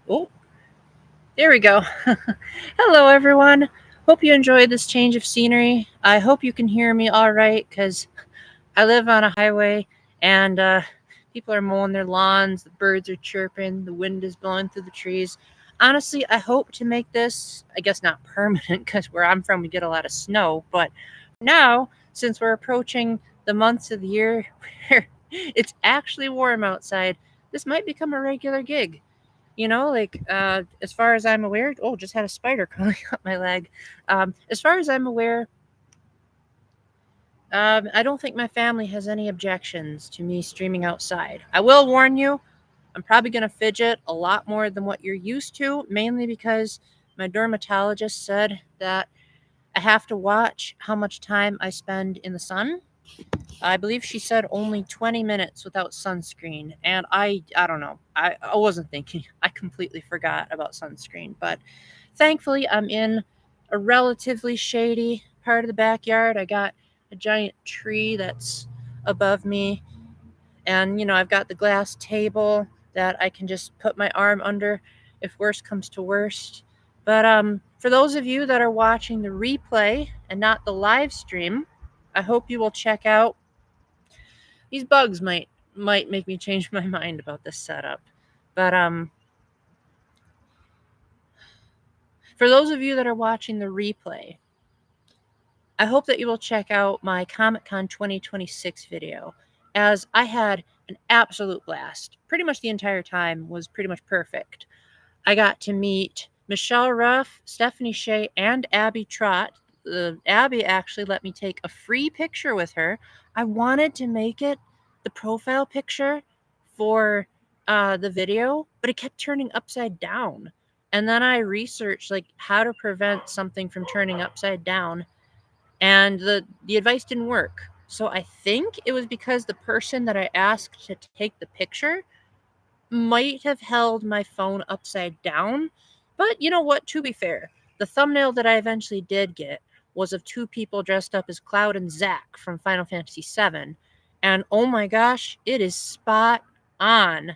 Oh, there we go. Hello, everyone. Hope you enjoyed this change of scenery. I hope you can hear me all right because I live on a highway and people are mowing their lawns, the birds are chirping, the wind is blowing through the trees. Honestly, I hope to make this, I guess not permanent because where I'm from we get a lot of snow, but now, since we're approaching the months of the year where it's actually warm outside, this might become a regular gig. As far as I'm aware, oh, just had a spider crawling up my leg. As far as I'm aware, I don't think my family has any objections to me streaming outside. I will warn you, I'm probably going to fidget a lot more than what you're used to, mainly because my dermatologist said that I have to watch how much time I spend in the sun. I believe she said only 20 minutes without sunscreen, and I don't know. I wasn't thinking. I completely forgot about sunscreen, but thankfully I'm in a relatively shady part of the backyard. I got a giant tree that's above me, and I've got the glass table that I can just put my arm under if worst comes to worst. But for those of you that are watching the replay and not the live stream, I hope you will check out these bugs might make me change my mind about this setup. But for those of you that are watching the replay, I hope that you will check out my Comic-Con 2026 video, as I had an absolute blast. Pretty much the entire time was pretty much perfect. I got to meet Michelle Ruff, Stephanie Shea, and Abby Trott. Abby actually let me take a free picture with her. I wanted to make it the profile picture for the video, but it kept turning upside down. And then I researched like how to prevent something from turning upside down, and the advice didn't work. So I think it was because the person that I asked to take the picture might have held my phone upside down. But you know what? To be fair, the thumbnail that I eventually did get was of two people dressed up as Cloud and Zack from Final Fantasy VII. And oh my gosh, it is spot on.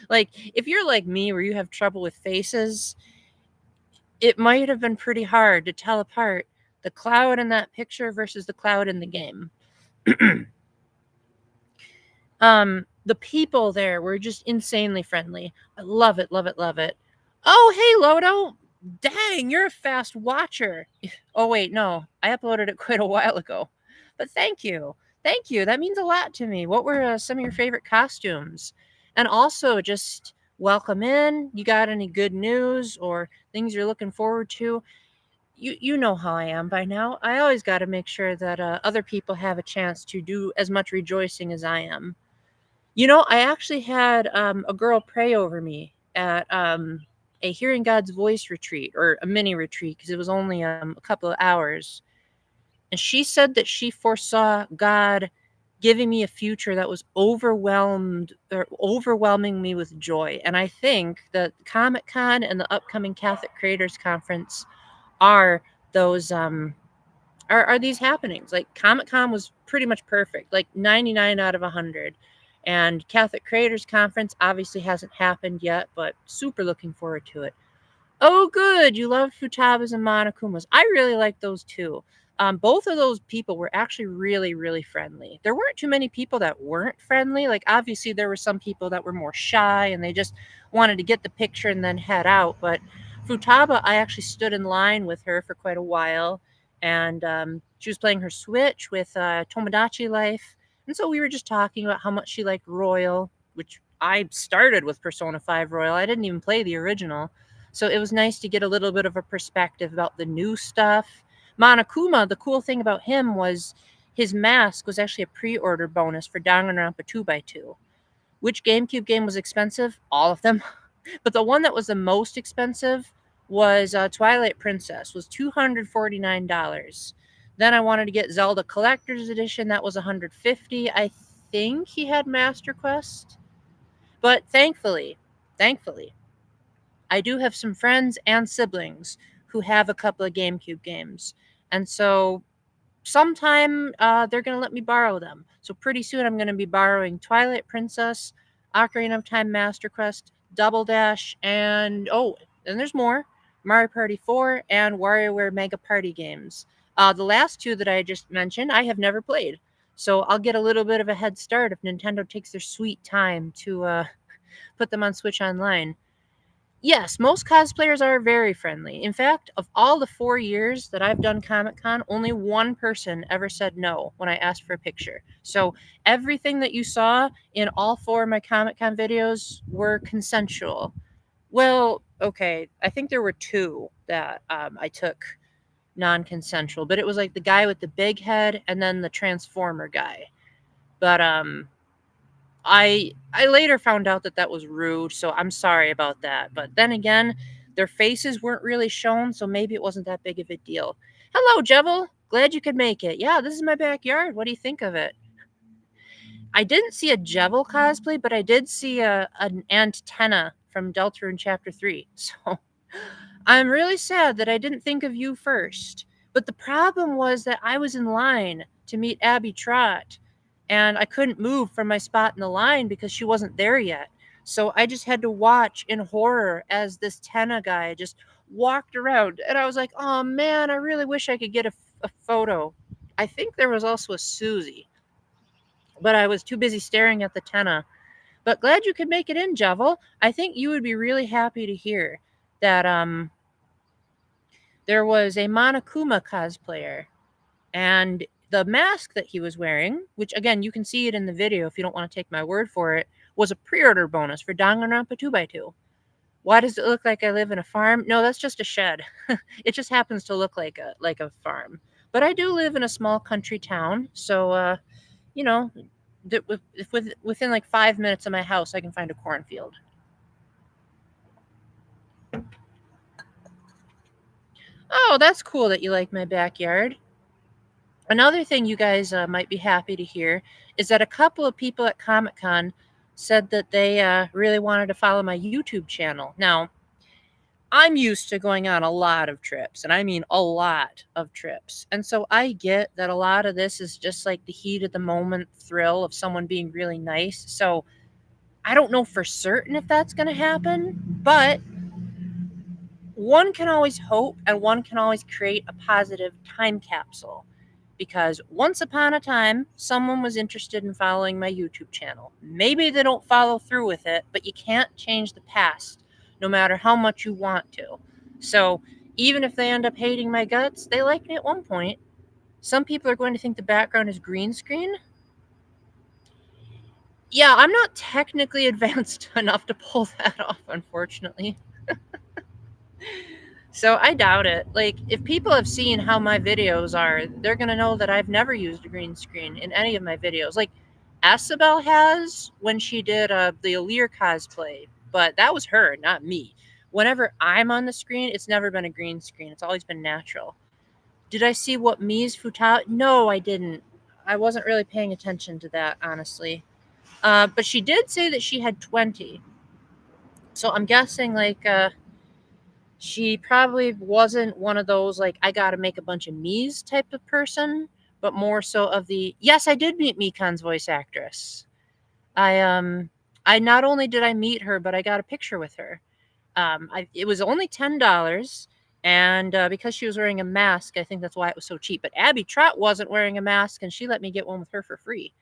Like, if you're like me where you have trouble with faces, it might have been pretty hard to tell apart the Cloud in that picture versus the Cloud in the game. The people there were just insanely friendly. I love it, love it, love it. Oh, hey, Lodo. Dang, you're a fast watcher. Oh, wait, no. I uploaded it quite a while ago. But thank you. Thank you. That means a lot to me. What were some of your favorite costumes? And also, just welcome in. You got any good news or things you're looking forward to? You know how I am by now. I always got to make sure that other people have a chance to do as much rejoicing as I am. I actually had a girl pray over me at a Hearing God's Voice retreat, or a mini retreat, because it was only a couple of hours. And she said that she foresaw God giving me a future that was overwhelming me with joy. And I think that Comic Con and the upcoming Catholic Creators Conference are those are these happenings. Like, Comic Con was pretty much perfect, like 99 out of 100. And Catholic Creators Conference obviously hasn't happened yet, but super looking forward to it. Oh, good. You love Futabas and Monokumas. I really like those too. Both of those people were actually really, really friendly. There weren't too many people that weren't friendly. Like, obviously, there were some people that were more shy and they just wanted to get the picture and then head out. But Futaba, I actually stood in line with her for quite a while. And she was playing her Switch with Tomodachi Life. And so we were just talking about how much she liked Royal, which I started with Persona 5 Royal. I didn't even play the original. So it was nice to get a little bit of a perspective about the new stuff. Monokuma, the cool thing about him was his mask was actually a pre-order bonus for Danganronpa 2x2. Which GameCube game was expensive? All of them. But the one that was the most expensive was Twilight Princess, was $249. Then I wanted to get Zelda Collector's Edition. That was $150. I think he had Master Quest. But thankfully, I do have some friends and siblings who have a couple of GameCube games. And so sometime they're going to let me borrow them. So pretty soon I'm going to be borrowing Twilight Princess, Ocarina of Time Master Quest, Double Dash, and there's more. Mario Party 4 and WarioWare Mega Party games. The last two that I just mentioned, I have never played. So I'll get a little bit of a head start if Nintendo takes their sweet time to put them on Switch Online. Yes, most cosplayers are very friendly. In fact, of all the 4 years that I've done Comic Con, only one person ever said no when I asked for a picture. So everything that you saw in all four of my Comic Con videos were consensual. Well, okay, I think there were two that I took non-consensual, but it was like the guy with the big head and then the Transformer guy. But I later found out that that was rude, so I'm sorry about that. But then again, their faces weren't really shown, so maybe it wasn't that big of a deal. Hello, Jevil. Glad you could make it. Yeah, this is my backyard. What do you think of it? I didn't see a Jevil cosplay, but I did see an antenna from Deltarune Chapter 3. So I'm really sad that I didn't think of you first. But the problem was that I was in line to meet Abby Trott, and I couldn't move from my spot in the line because she wasn't there yet. So I just had to watch in horror as this Tenna guy just walked around. And I was like, oh man, I really wish I could get a photo. I think there was also a Susie, but I was too busy staring at the Tenna. But glad you could make it in, Javel. I think you would be really happy to hear that there was a Monokuma cosplayer, and the mask that he was wearing, which again you can see it in the video if you don't want to take my word for it, was a pre-order bonus for Danganronpa 2x2. Why does it look like I live in a farm? No, that's just a shed. It just happens to look like a farm. But I do live in a small country town, so you know, within like 5 minutes of my house, I can find a cornfield. Oh, that's cool that you like my backyard. Another thing you guys might be happy to hear is that a couple of people at Comic Con said that they really wanted to follow my YouTube channel. Now, I'm used to going on a lot of trips, and I mean a lot of trips. And so I get that a lot of this is just like the heat of the moment thrill of someone being really nice. So I don't know for certain if that's going to happen, but one can always hope and one can always create a positive time capsule. Because once upon a time, someone was interested in following my YouTube channel. Maybe they don't follow through with it, but you can't change the past, no matter how much you want to. So even if they end up hating my guts, they liked me at one point. Some people are going to think the background is green screen. Yeah, I'm not technically advanced enough to pull that off, unfortunately. So I doubt it. Like, if people have seen how my videos are, they're going to know that I've never used a green screen in any of my videos. Like, Esabelle has when she did the Allure cosplay, but that was her, not me. Whenever I'm on the screen, it's never been a green screen. It's always been natural. Did I see what Mies Futaba? No, I didn't. I wasn't really paying attention to that, honestly. But she did say that she had 20. So I'm guessing, like, she probably wasn't one of those, like, I gotta make a bunch of me's type of person, but more so of the, yes, I did meet Mikan's voice actress. I not only did I meet her, but I got a picture with her. It was only $10, and because she was wearing a mask, I think that's why it was so cheap. But Abby Trott wasn't wearing a mask, and she let me get one with her for free.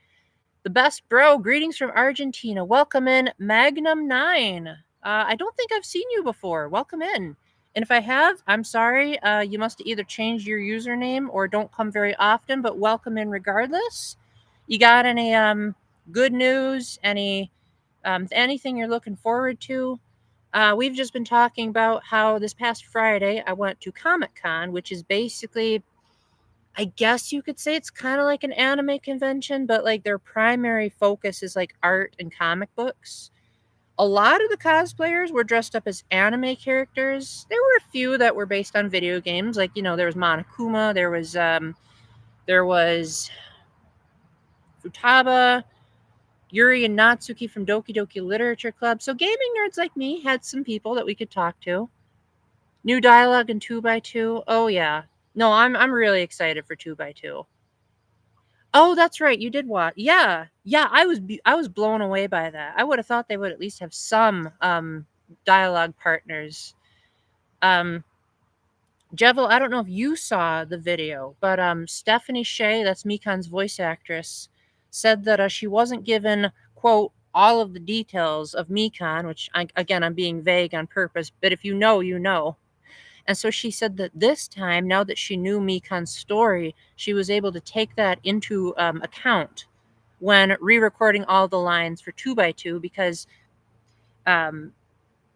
The best bro, greetings from Argentina. Welcome in, Magnum 9. I don't think I've seen you before. Welcome in. And if I have, I'm sorry. You must either change your username or don't come very often, but welcome in regardless. You got any good news? Anything you're looking forward to? We've just been talking about how this past Friday I went to Comic Con, which is basically, I guess you could say it's kind of like an anime convention, but like their primary focus is like art and comic books. A lot of the cosplayers were dressed up as anime characters. There were a few that were based on video games, like, there was Monokuma, there was Futaba, Yuri and Natsuki from Doki Doki Literature Club. So gaming nerds like me had some people that we could talk to. New dialogue in 2x2. Oh yeah. No, I'm really excited for 2x2. Oh, that's right, you did watch. Yeah. Yeah, I was blown away by that. I would have thought they would at least have some, dialogue partners. Um, Jevil, I don't know if you saw the video, but, Stephanie Shea, that's Mikan's voice actress, said that, she wasn't given, quote, "all of the details of Mikan," which again, I'm being vague on purpose, but if you know, you know. And so she said that this time, now that she knew Mikan's story, she was able to take that into, account when re-recording all the lines for 2 by 2 because, um,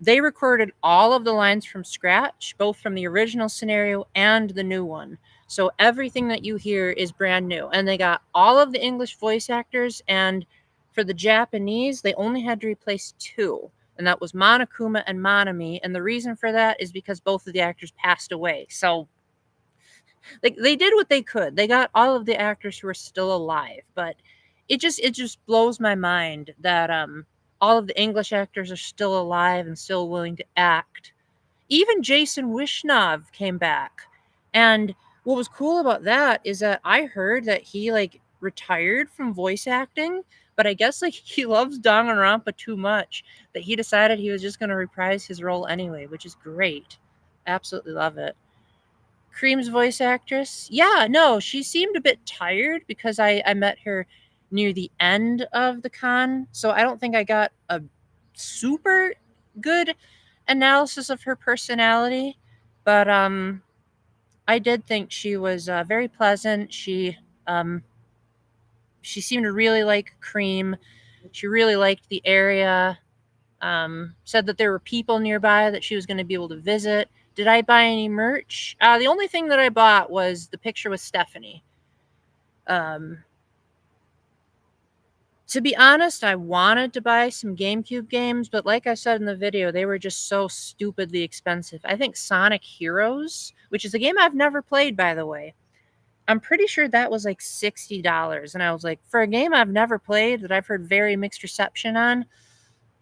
they recorded all of the lines from scratch, both from the original scenario and the new one. So everything that you hear is brand new. And they got all of the English voice actors, and for the Japanese, they only had to replace 2. And that was Monokuma and Monami. And the reason for that is because both of the actors passed away. So like they did what they could. They got all of the actors who are still alive, but it just blows my mind that all of the English actors are still alive and still willing to act. Even Jason Wishnov came back. And what was cool about that is that I heard that he like retired from voice acting, but I guess like he loves Danganronpa too much that he decided he was just going to reprise his role anyway, which is great. Absolutely love it. Cream's voice actress. Yeah, no, she seemed a bit tired because I met her near the end of the con. So I don't think I got a super good analysis of her personality, but I did think she was very pleasant. Um she seemed to really like Cream. She really liked the area. Said that there were people nearby that she was going to be able to visit. Did I buy any merch? The only thing that I bought was the picture with Stephanie. Um, to be honest, I wanted to buy some GameCube games, but like I said in the video, they were just so stupidly expensive. I think Sonic Heroes, which is a game I've never played, by the way, I'm pretty sure that was like $60. And I was like, for a game I've never played that I've heard very mixed reception on,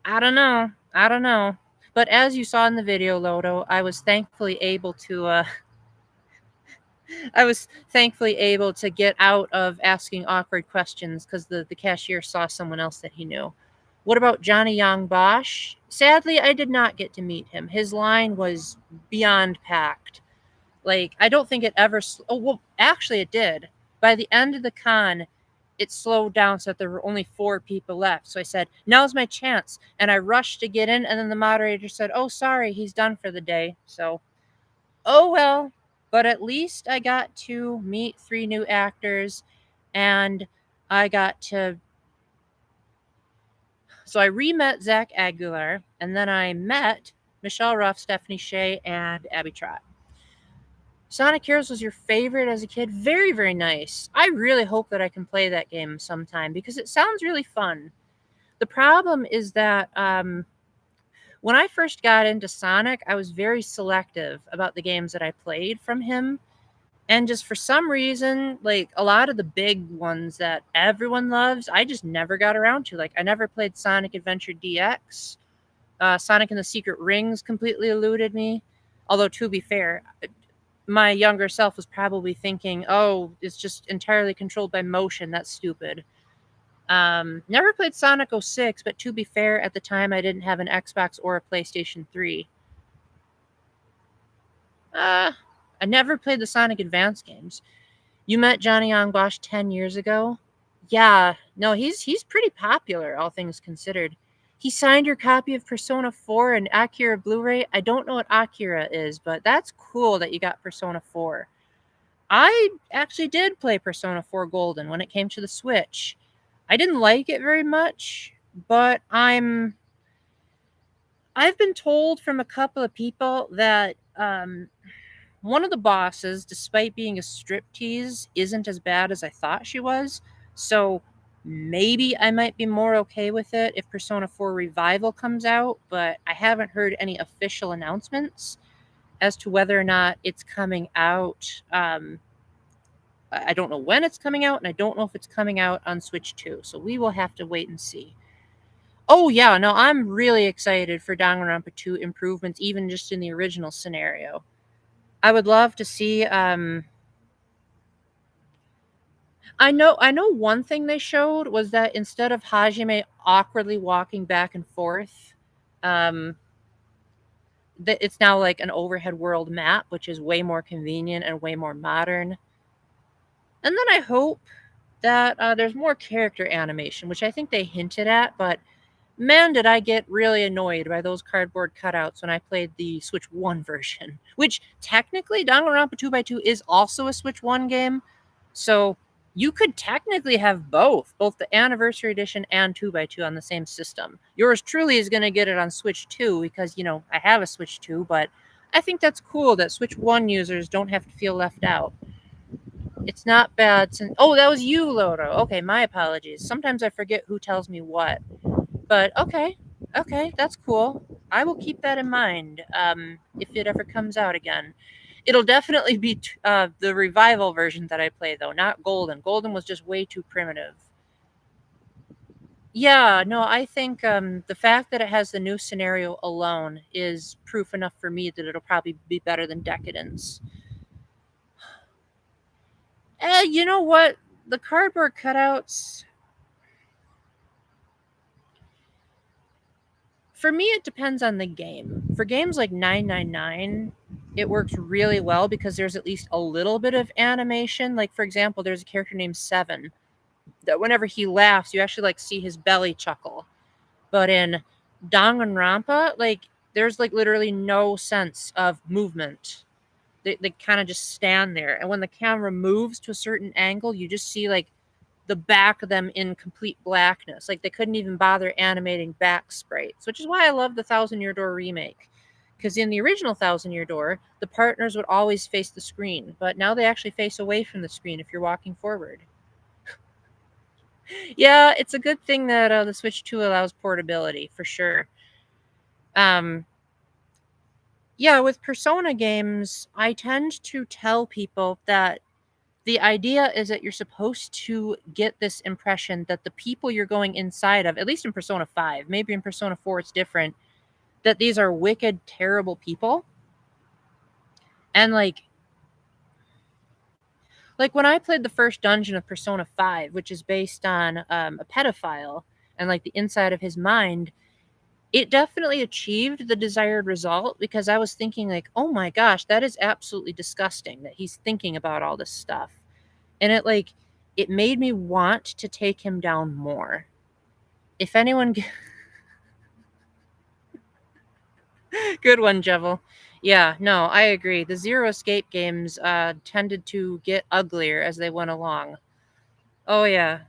I don't know. I don't know. But as you saw in the video, Lodo, I was thankfully able to get out of asking awkward questions because the cashier saw someone else that he knew. What about Johnny Young Bosch? Sadly, I did not get to meet him. His line was beyond packed. Like, I don't think it ever. Oh, well, actually, it did. By the end of the con, it slowed down so that there were only 4 people left. So I said, now's my chance. And I rushed to get in. And then the moderator said, oh, sorry, he's done for the day. So, oh, well. But at least I got to meet 3 new actors. And I got to. So I re met Zach Aguilar. And then I met Michelle Ruff, Stephanie Shea, and Abby Trott. Sonic Heroes was your favorite as a kid? Very, very nice. I really hope that I can play that game sometime because it sounds really fun. The problem is that when I first got into Sonic, I was very selective about the games that I played from him. And just for some reason, like a lot of the big ones that everyone loves, I just never got around to. Like, I never played Sonic Adventure DX. Sonic and the Secret Rings completely eluded me. Although, to be fair, my younger self was probably thinking, oh, it's just entirely controlled by motion. That's stupid. Never played Sonic 06, but to be fair, at the time I didn't have an Xbox or a PlayStation 3. I never played the Sonic Advance games. You met Johnny Young Bosch 10 years ago? Yeah, no, he's pretty popular, all things considered. He signed your copy of Persona 4 and Akira Blu-ray. I don't know what Akira is, but that's cool that you got Persona 4. I actually did play Persona 4 Golden when it came to the Switch. I didn't like it very much, but I've been told from a couple of people that one of the bosses, despite being a striptease, isn't as bad as I thought she was. So maybe I might be more okay with it if Persona 4 Revival comes out, but I haven't heard any official announcements as to whether or not it's coming out. I don't know when it's coming out, and I don't know if it's coming out on Switch 2. So we will have to wait and see. Oh, yeah, no, I'm really excited for Danganronpa 2 improvements, even just in the original scenario. I would love to see. I know one thing they showed was that instead of Hajime awkwardly walking back and forth, um, that it's now like an overhead world map, which is way more convenient and way more modern. And then I hope that there's more character animation, which I think they hinted at, but man, did I get really annoyed by those cardboard cutouts when I played the Switch 1 version, which technically Danganronpa 2x2 is also a Switch 1 game. So you could technically have both the Anniversary Edition and 2x2 on the same system. Yours truly is going to get it on Switch 2 because, I have a Switch 2, but I think that's cool that Switch 1 users don't have to feel left out. It's not bad since. Oh, that was you, Lodo. Okay, my apologies. Sometimes I forget who tells me what. But okay, that's cool. I will keep that in mind if it ever comes out again. It'll definitely be the revival version that I play, though, not Golden. Golden was just way too primitive. Yeah, no, I think the fact that it has the new scenario alone is proof enough for me that it'll probably be better than Decadence. You know what? The cardboard cutouts. For me, it depends on the game. For games like 999, it works really well because there's at least a little bit of animation. Like, for example, there's a character named Seven that whenever he laughs, you actually like see his belly chuckle. But in Danganronpa, like, there's like literally no sense of movement. They kind of just stand there. And when the camera moves to a certain angle, you just see like the back of them in complete blackness. Like they couldn't even bother animating back sprites, which is why I love the Thousand Year Door remake. Because in the original Thousand Year Door, the partners would always face the screen, but now they actually face away from the screen if you're walking forward. Yeah, it's a good thing that the Switch 2 allows portability for sure. Yeah, with Persona games, I tend to tell people that the idea is that you're supposed to get this impression that the people you're going inside of, at least in Persona 5, maybe in Persona 4 it's different, that these are wicked, terrible people. And like when I played the first dungeon of Persona 5, which is based on a pedophile and like the inside of his mind, it definitely achieved the desired result because I was thinking like, oh my gosh, that is absolutely disgusting that he's thinking about all this stuff. And it made me want to take him down more. If anyone good one, Jevel. Yeah, no, I agree. The Zero Escape games tended to get uglier as they went along. Oh yeah.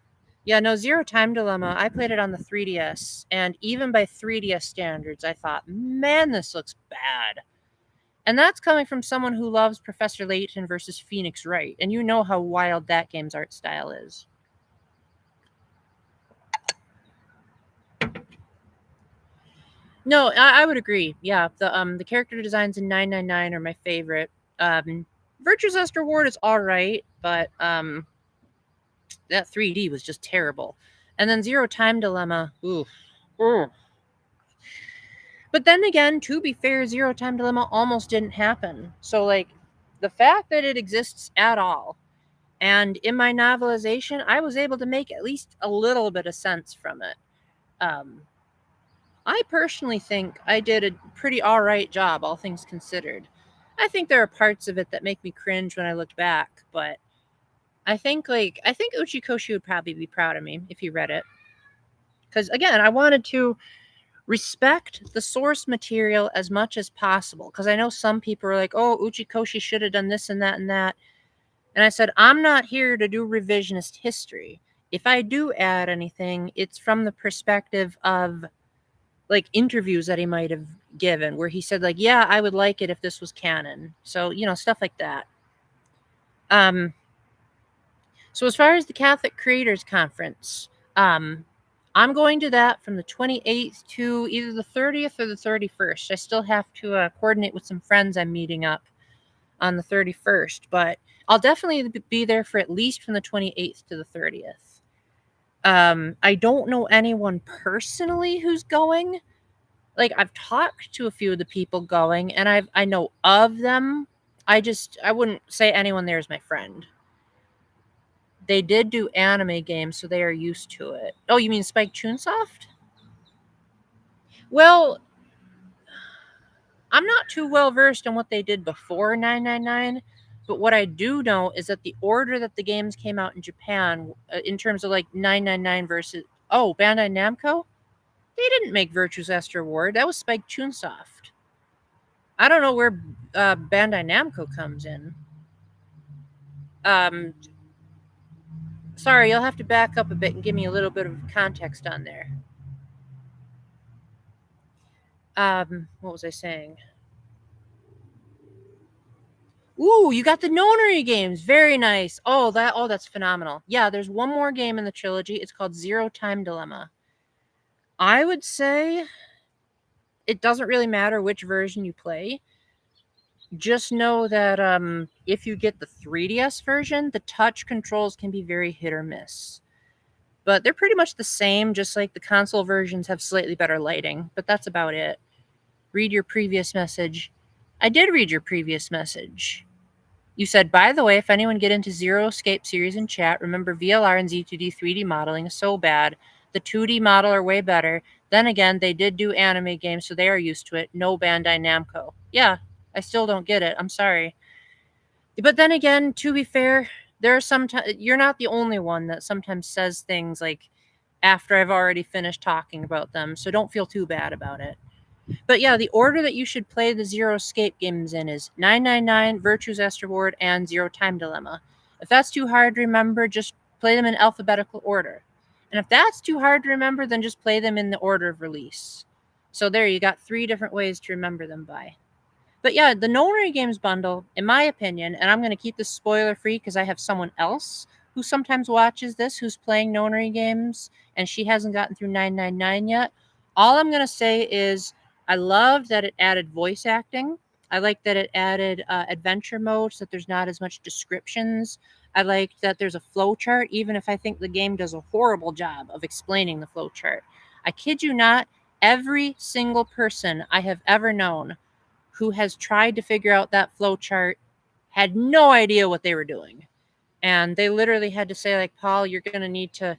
Yeah, no, Zero Time Dilemma, I played it on the 3DS, and even by 3DS standards, I thought, man, this looks bad. And that's coming from someone who loves Professor Layton versus Phoenix Wright, and you know how wild that game's art style is. No, I would agree. Yeah, the character designs in 999 are my favorite. Virtue's Last Reward is all right, but that 3D was just terrible. And then Zero Time Dilemma, oof. Ooh. But then again, to be fair, Zero Time Dilemma almost didn't happen. So like the fact that it exists at all, and in my novelization, I was able to make at least a little bit of sense from it. Um, I personally think I did a pretty alright job, all things considered. I think there are parts of it that make me cringe when I look back, but I think Uchikoshi would probably be proud of me if he read it. Because again, I wanted to respect the source material as much as possible. Because I know some people are like, oh, Uchikoshi should have done this and that and that. And I said, I'm not here to do revisionist history. If I do add anything, it's from the perspective of like interviews that he might have given where he said like, yeah, I would like it if this was canon. So, stuff like that. So as far as the Catholic Creators Conference, I'm going to that from the 28th to either the 30th or the 31st. I still have to coordinate with some friends I'm meeting up on the 31st, but I'll definitely be there for at least from the 28th to the 30th. I don't know anyone personally who's going. Like I've talked to a few of the people going, and I know of them. I wouldn't say anyone there is my friend. they did do anime games, so they are used to it. Oh, you mean Spike Chunsoft? Well, I'm not too well versed on what they did before 999, but what I do know is that the order that the games came out in Japan, in terms of like 999 versus Bandai Namco, they didn't make Virtue's Last Reward. That was Spike Chunsoft. I don't know where Bandai Namco comes in. Um, sorry, you'll have to back up a bit and give me a little bit of context on there. What was I saying? Ooh, you got the Nonary games. Very nice. That's phenomenal. Yeah, there's one more game in the trilogy. It's called Zero Time Dilemma. I would say it doesn't really matter which version you play. Just know that if you get the 3DS version, the touch controls can be very hit or miss. But they're pretty much the same, just like the console versions have slightly better lighting. But that's about it. Read your previous message. I did read your previous message. You said, by the way, if anyone get into Zero Escape series in chat, remember VLR and Z2D 3D modeling is so bad. The 2D model are way better. Then again, they did do anime games, so they are used to it. No Bandai Namco. Yeah, I still don't get it. I'm sorry. But then again, to be fair, there are sometimes you're not the only one that sometimes says things like after I've already finished talking about them, so don't feel too bad about it. But yeah, the order that you should play the Zero Escape games in is 999, Virtue's Last Reward, and Zero Time Dilemma. If that's too hard to remember, just play them in alphabetical order. And if that's too hard to remember, then just play them in the order of release. So there, you got 3 different ways to remember them by. But yeah, the Nonary Games bundle, in my opinion, and I'm going to keep this spoiler free because I have someone else who sometimes watches this who's playing Nonary Games, and she hasn't gotten through 999 yet. All I'm going to say is I loved that it added voice acting. I like that it added adventure mode so that there's not as much descriptions. I like that there's a flow chart, even if I think the game does a horrible job of explaining the flow chart. I kid you not, every single person I have ever known who has tried to figure out that flow chart had no idea what they were doing. And they literally had to say, like, Paul, you're going to need to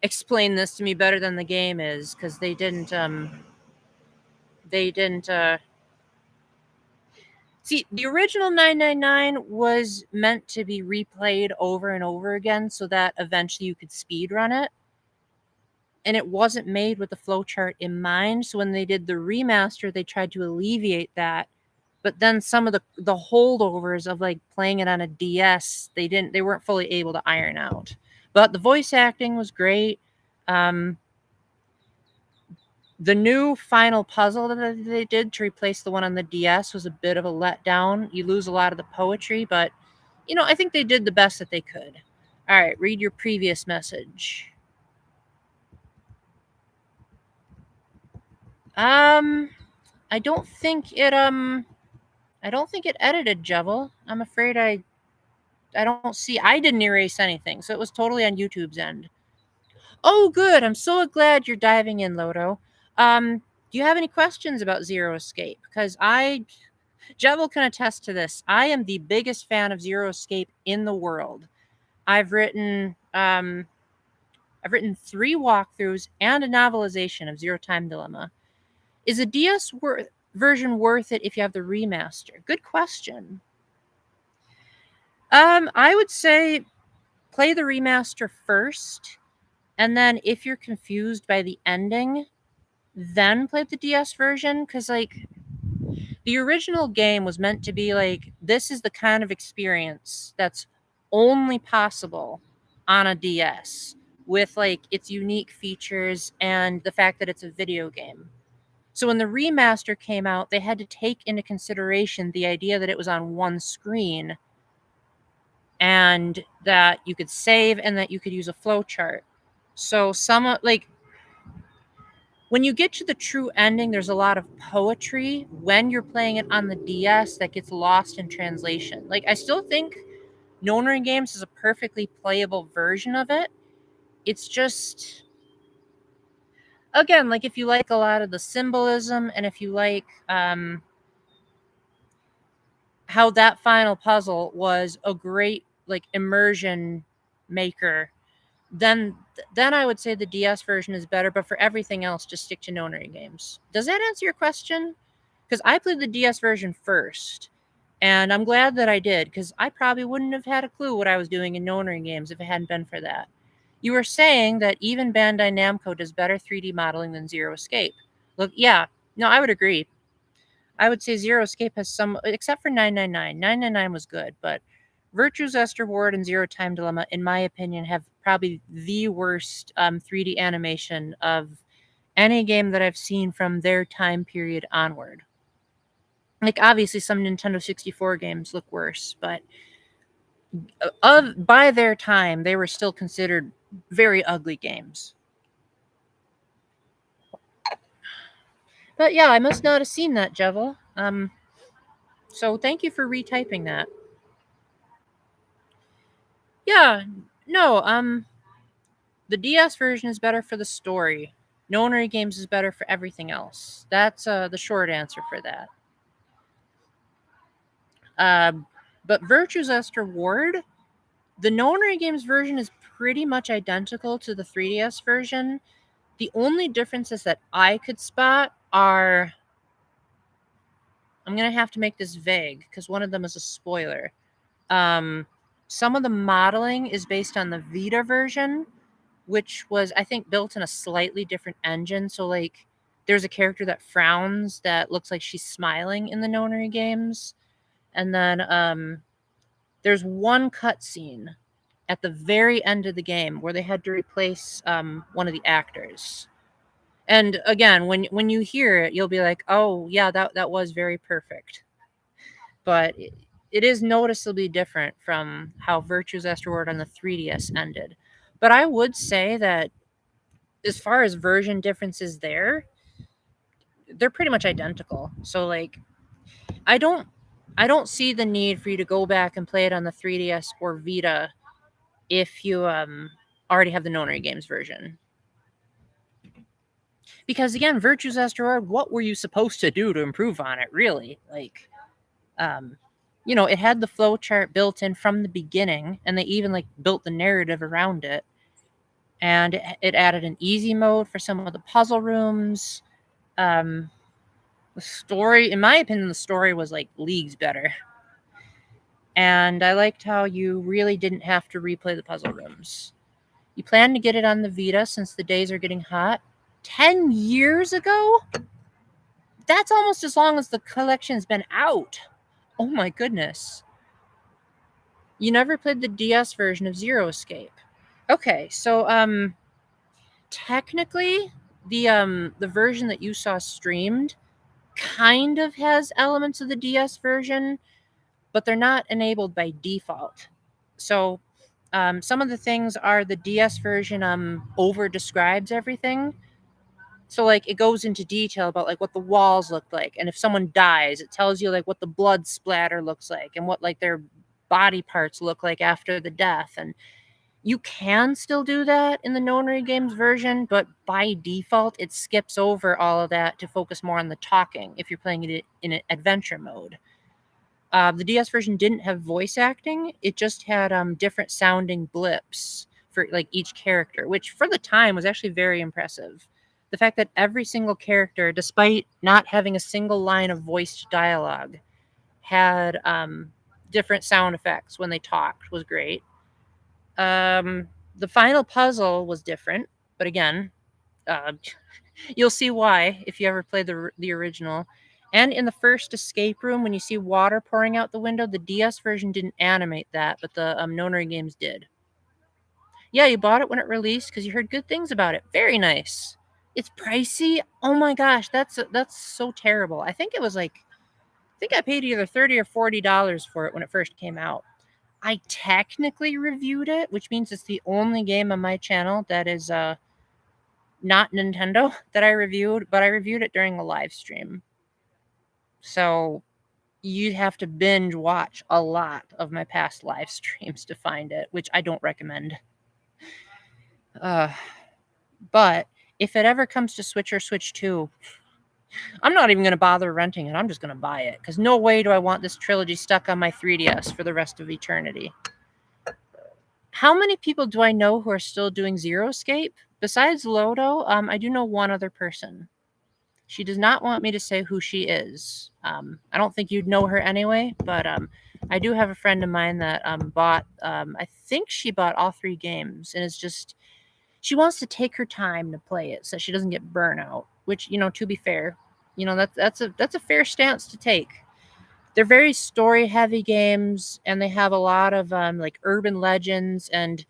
explain this to me better than the game is, because they didn't see, the original 999 was meant to be replayed over and over again so that eventually you could speed run it. And it wasn't made with the flowchart in mind. So when they did the remaster, they tried to alleviate that. But then some of the holdovers of like playing it on a DS, they weren't fully able to iron out. But the voice acting was great. The new final puzzle that they did to replace the one on the DS was a bit of a letdown. You lose a lot of the poetry, but I think they did the best that they could. All right, read your previous message. I don't think it edited Jevil. I'm afraid I don't see. I didn't erase anything, so it was totally on YouTube's end. Oh, good. I'm so glad you're diving in, Lodo. Do you have any questions about Zero Escape? Because Jevil can attest to this. I am the biggest fan of Zero Escape in the world. I've written 3 walkthroughs and a novelization of Zero Time Dilemma. Is a DS version worth it if you have the remaster? Good question. I would say play the remaster first, and then if you're confused by the ending, then play the DS version, because like the original game was meant to be like, this is the kind of experience that's only possible on a DS with like its unique features and the fact that it's a video game. So when the remaster came out, they had to take into consideration the idea that it was on one screen and that you could save and that you could use a flowchart. So when you get to the true ending, there's a lot of poetry when you're playing it on the DS that gets lost in translation. Like, I still think Nonary Games is a perfectly playable version of it. It's just, again, like if you like a lot of the symbolism and if you like how that final puzzle was a great like immersion maker, then I would say the DS version is better. But for everything else, just stick to Nonary games. Does that answer your question? Because I played the DS version first, and I'm glad that I did, because I probably wouldn't have had a clue what I was doing in Nonary games if it hadn't been for that. You were saying that even Bandai Namco does better 3D modeling than Zero Escape. Look, yeah, no, I would agree. I would say Zero Escape has some, except for 999. 999 was good, but Virtue's Esther Ward and Zero Time Dilemma, in my opinion, have probably the worst 3D animation of any game that I've seen from their time period onward. Like, obviously, some Nintendo 64 games look worse, but by their time, they were still considered very ugly games. But yeah, I must not have seen that, Jevel. So thank you for retyping that. Yeah, no, the DS version is better for the story. Nonary games is better for everything else. That's the short answer for that. But Virtue's Esther Ward, the Nonary games version is pretty much identical to the 3DS version. The only differences that I could spot are, I'm going to have to make this vague because one of them is a spoiler. Some of the modeling is based on the Vita version, which was, I think, built in a slightly different engine. So, like, there's a character that frowns that looks like she's smiling in the Nonary games. And then there's one cutscene at the very end of the game where they had to replace one of the actors. And again, when you hear it, you'll be like, oh, yeah, that was very perfect. But it is noticeably different from how Virtue's Esther Ward on the 3DS ended. But I would say that as far as version differences there, they're pretty much identical. So, like, I don't see the need for you to go back and play it on the 3DS or Vita if you already have the Nonary Games version. Because again, Virtue's Esther Ward, what were you supposed to do to improve on it, really? Like, it had the flow chart built in from the beginning, and they even like built the narrative around it. And it added an easy mode for some of the puzzle rooms. The story, in my opinion, the story was like leagues better. And I liked how you really didn't have to replay the puzzle rooms. You plan to get it on the Vita since the days are getting hot. 10 years ago? That's almost as long as the collection's been out. Oh my goodness. You never played the DS version of Zero Escape. Okay, so technically the version that you saw streamed kind of has elements of the DS version, but they're not enabled by default. So some of the things are the DS version over describes everything. So like it goes into detail about like what the walls look like, and if someone dies, it tells you like what the blood splatter looks like and what like their body parts look like after the death. And you can still do that in the Nonary Games version, but by default it skips over all of that to focus more on the talking if you're playing it in an adventure mode. The DS version didn't have voice acting. It just had different sounding blips for like each character, which for the time was actually very impressive. The fact that every single character, despite not having a single line of voiced dialogue, had different sound effects when they talked was great. The final puzzle was different, but again, you'll see why if you ever play the original. And in the first escape room, when you see water pouring out the window, the DS version didn't animate that, but the Nonary Games did. Yeah, you bought it when it released because you heard good things about it. Very nice. It's pricey. Oh my gosh, that's so terrible. I think I paid either $30 or $40 for it when it first came out. I technically reviewed it, which means it's the only game on my channel that is not Nintendo that I reviewed, but I reviewed it during a live stream. So you'd have to binge watch a lot of my past live streams to find it, which I don't recommend. But if it ever comes to Switch or Switch 2, I'm not even going to bother renting it. I'm just going to buy it, because no way do I want this trilogy stuck on my 3DS for the rest of eternity. How many people do I know who are still doing Zero Escape? Besides Lodo, I do know one other person. She does not want me to say who she is. I don't think you'd know her anyway, but I do have a friend of mine that bought, I think she bought all 3 games, and it's just, she wants to take her time to play it so she doesn't get burnout, which, to be fair, that's a fair stance to take. They're very story heavy games, and they have a lot of like urban legends, and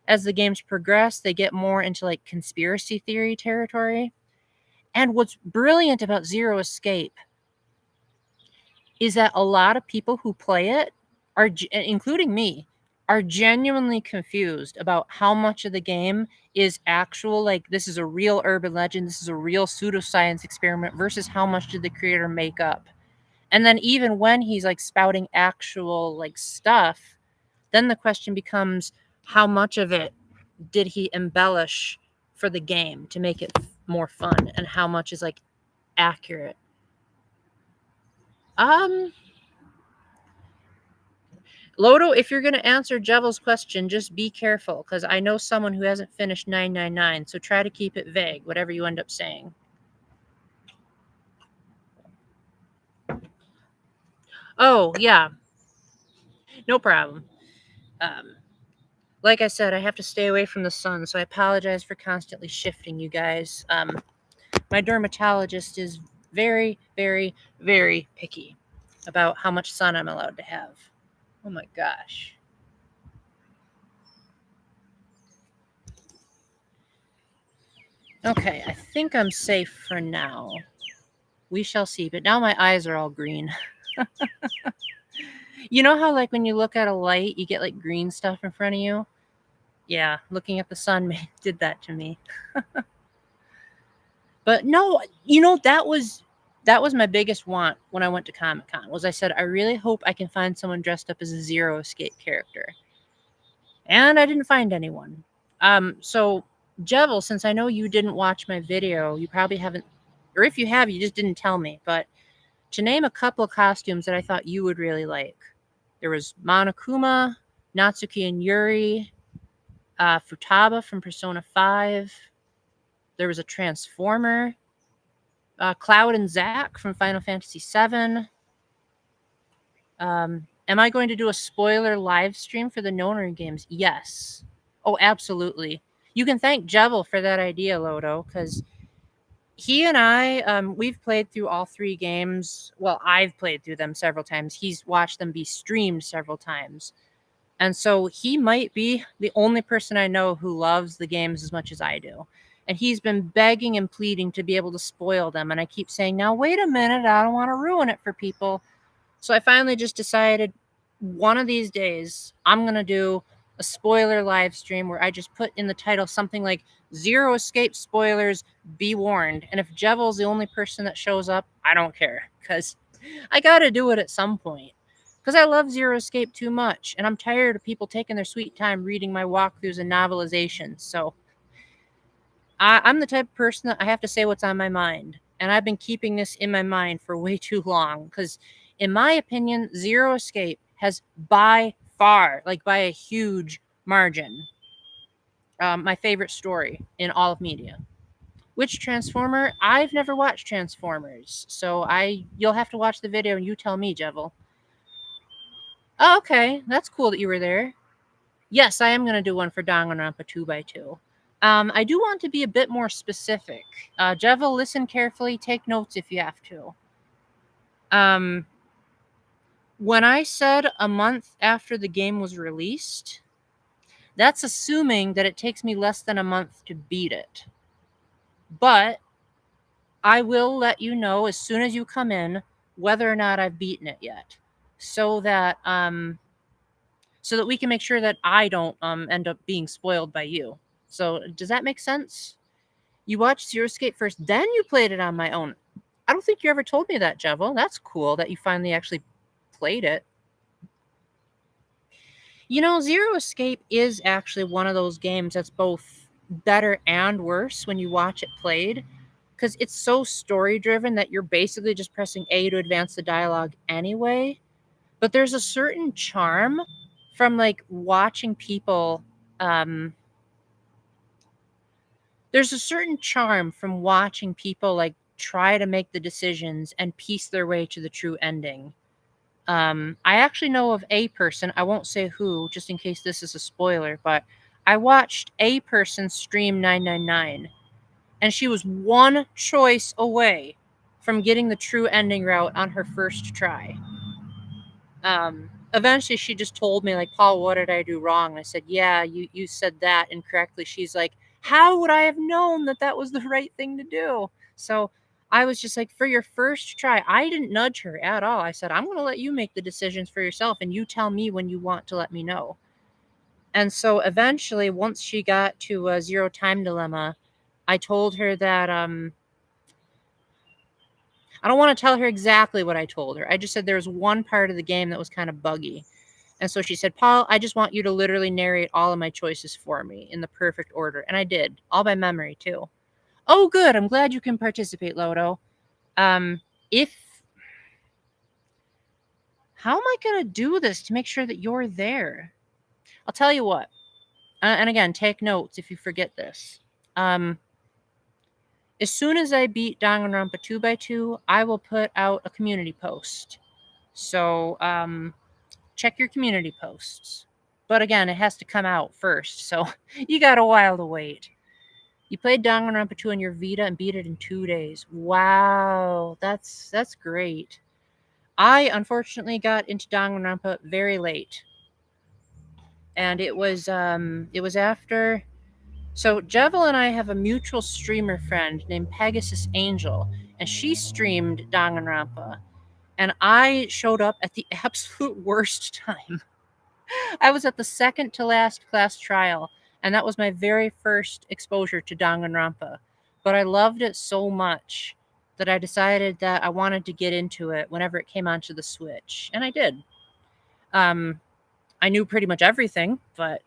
as the games progress, they get more into like conspiracy theory territory. And what's brilliant about Zero Escape is that a lot of people who play it are, including me, are genuinely confused about how much of the game is actual, like this is a real urban legend, this is a real pseudoscience experiment, versus how much did the creator make up. And then even when he's like spouting actual like stuff, then the question becomes, how much of it did he embellish for the game to make it more fun, and how much is like accurate. Um Lodo, if you're going to answer Jevel's question, just be careful, because I know someone who hasn't finished 999, so try to keep it vague, whatever you end up saying. Oh, yeah. No problem. Like I said, I have to stay away from the sun, so I apologize for constantly shifting you guys. My dermatologist is very, very, very picky about how much sun I'm allowed to have. Oh my gosh. Okay, I think I'm safe for now. We shall see, but now my eyes are all green. You know how, like, when you look at a light, you get, like, green stuff in front of you? Yeah, looking at the sun did that to me. But no, that was my biggest want when I went to Comic-Con, was I said, I really hope I can find someone dressed up as a Zero Escape character. And I didn't find anyone. So, Jevel, since I know you didn't watch my video, you probably haven't, or if you have, you just didn't tell me, but to name a couple of costumes that I thought you would really like. There was Monokuma, Natsuki and Yuri, Futaba from Persona 5. There was a Transformer, Cloud and Zack from Final Fantasy 7. Am I going to do a spoiler live stream for the Nonary games? Yes. Oh, absolutely. You can thank Jevel for that idea, Lodo, because he and I, we've played through all 3 games. Well, I've played through them several times. He's watched them be streamed several times. And so he might be the only person I know who loves the games as much as I do. And he's been begging and pleading to be able to spoil them. And I keep saying, now, wait a minute, I don't want to ruin it for people. So I finally just decided one of these days I'm going to do a spoiler live stream where I just put in the title something like Zero Escape Spoilers, Be Warned. And if Jevel's the only person that shows up, I don't care, because I got to do it at some point. Because I love Zero Escape too much, and I'm tired of people taking their sweet time reading my walkthroughs and novelizations. So I'm the type of person that I have to say what's on my mind. And I've been keeping this in my mind for way too long, because in my opinion, Zero Escape has by far, like by a huge margin, my favorite story in all of media. Which Transformer? I've never watched Transformers, so you'll have to watch the video and you tell me, Jevel. Oh, okay, that's cool that you were there. Yes, I am going to do one for Danganronpa 2x2. I do want to be a bit more specific. Jevel, listen carefully. Take notes if you have to. When I said a month after the game was released, that's assuming that it takes me less than a month to beat it. But I will let you know as soon as you come in whether or not I've beaten it yet, so that we can make sure that I don't end up being spoiled by you. So does that make sense? You watched Zero Escape first, then you played it on my own. I don't think you ever told me that, Jevel. That's cool that you finally actually played it. Zero Escape is actually one of those games that's both better and worse when you watch it played, because it's so story-driven that you're basically just pressing A to advance the dialogue anyway. But there's a certain charm from, like, watching people There's a certain charm from watching people like try to make the decisions and piece their way to the true ending. I actually know of a person, I won't say who, just in case this is a spoiler, but I watched a person stream 999, and she was one choice away from getting the true ending route on her first try. Eventually she just told me, like, Paul, what did I do wrong? I said, yeah, you said that incorrectly. She's like, how would I have known that that was the right thing to do? So I was just like, for your first try, I didn't nudge her at all. I said, I'm going to let you make the decisions for yourself, and you tell me when you want to let me know. And so eventually, once she got to a zero time dilemma, I told her that I don't want to tell her exactly what I told her. I just said there was one part of the game that was kind of buggy. And so she said, Paul, I just want you to literally narrate all of my choices for me in the perfect order. And I did, all by memory, too. Oh, good. I'm glad you can participate, Lodo. If How am I going to do this to make sure that you're there? I'll tell you what. And again, take notes if you forget this. As soon as I beat Danganronpa 2x2, I will put out a community post. So check your community posts. But again, it has to come out first, so you got a while to wait. You played Danganronpa 2 on your Vita and beat it in 2 days. Wow, that's great. I unfortunately got into Danganronpa very late, and it was after. So Jevel and I have a mutual streamer friend named Pegasus Angel, and she streamed Danganronpa, and I showed up at the absolute worst time. I was at the second to last class trial, and that was my very first exposure to Danganronpa. But I loved it so much that I decided that I wanted to get into it whenever it came onto the Switch, and I did. I knew pretty much everything, but